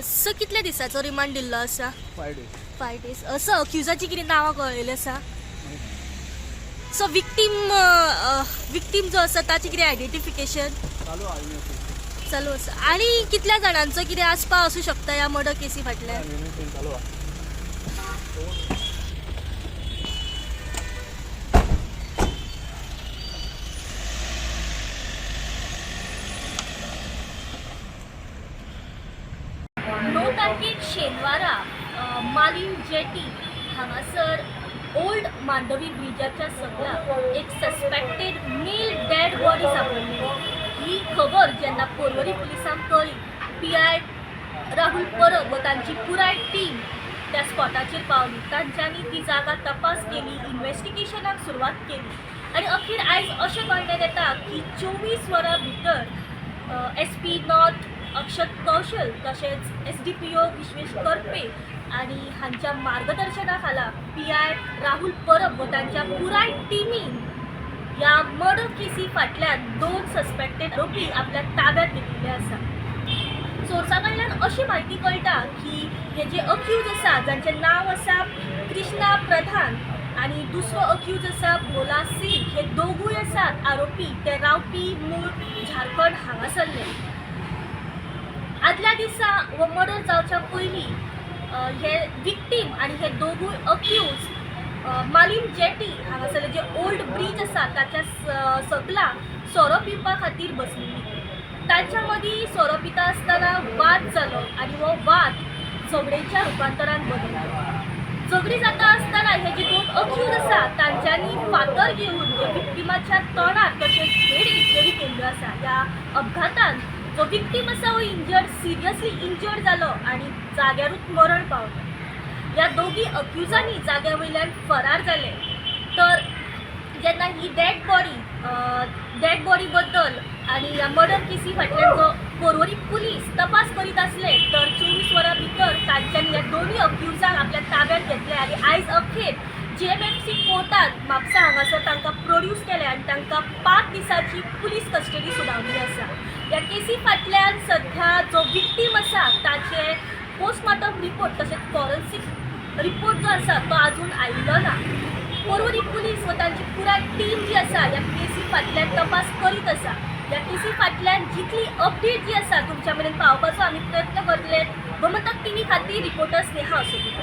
So कितल्या दिसाचो remand दिल्लो आसा? 5 days. 5 days. सो अक्युजाची कितें नांवां कळयलेली आसा? सो विक्टीम जो आसा ताचें कितें आयडेंटिफिकेशन चालू आसा? आनी कितल्या जाणांचो कितें आस्पाव आसूं शकता ह्या मर्डर केसी फाटल्यान? तारखेक शेनवारा मालीम जेटी हांगासर ओल्ड मांडवी ब्रिजाच्या सकला एक सस्पेक्टेड मेल डेड बॉडी सापडली। ही खबर जेन्ना पर्वरी पुलिसांक कळ्ळी, PI राहुल परब व तांची पुराय टीम त्या स्पॉटाचेर पावली। तांच्यांनी ती जागा तपास केली, इन्व्हेस्टिगेशनाक सुरवात केली आणि अखेर आयज अशें कळण्यात येता की 24 वरां भितर SP नॉर्थ अक्षत कौशल तसेच SDPO विश्वेश करपे आणि हांच्या मार्गदर्शना खाला PI राहुल परब व तांच्या पुराय टिमीन ह्या मर्डर केसी फाटल्यान 2 सस्पेक्टेड आरोपी आपल्या ताब्यात घेतिल्ले आसा। सोर्सा कडल्यान अशी म्हायती कळटा की हे जे अक्यूज आसा जांचें नांव आसा कृष्णा प्रधान आणि दुसरो अक्यूज आसा भोला सिंग, हे दोगूय आसात आरोपी ते रावपी मूळ झारखंड हांगासरले। आदल्या दिसा हो मर्डर जावच्या पयलीं हे विक्टीम आणि हे दोगूय अक्यूज मालीम जेटी हांगासरले जे ओल्ड ब्रिज आसा ताच्या सकला सोरो पिवपा खातीर बसलेली। तांच्या मदीं सोरो पिता आसतना वाद जालो आणि हो वाद झगडेच्या रुपांतरान बदललो। झगडी जाता आसतना हे जे 2 अक्यूज आसा तांच्यांनी फातर घेवन विक्टिमाच्या तोंडार तशेंच हेड इंजरी केल्ल्यो आसा। ह्या अपघातान जो विक्टीम आसा हो सिरियसली इंजर्ड जालो आणि जाग्यारूच मरण पावलो। ह्या दोगी अक्युजांनी जाग्या वयल्यान फरार जाले। तर जेन्ना ही डेड बॉडी बद्दल आणि ह्या मर्डर केसी फाटल्यान जो पर्वरी पुलीस तपास करीत आसले तर 24 वरां भितर तांच्यांनी ह्या दोन्ही अक्युजांक आपल्या ताब्यात घेतले आणि आयज अखेर JMFC कोर्टात म्हापसा हांगासर तांकां प्रोड्यूस केले आणि तांकां 5 दिसांची पुलीस कस्टडी सुनावली आसा। ह्या केसी फाटल्यान सध्या जो विक्टीम आसा ताचे पोस्टमॉर्टम रिपोर्ट तसेच फॉरेन्सिक रिपोर्ट जो आसा तो अजून आयिल्लो ना। पर्वरी पुलीस व तांची पुराय टीम जी आसा ह्या केसी फाटल्यान तपास करीत आसा। ह्या केसी फाटल्यान जितली अपडेट जी आसा तुमच्या मेरेन पावपाचो आमी प्रयत्न करतले। गोमंतक TV खातीर रिपोर्टर स्नेहा असोती।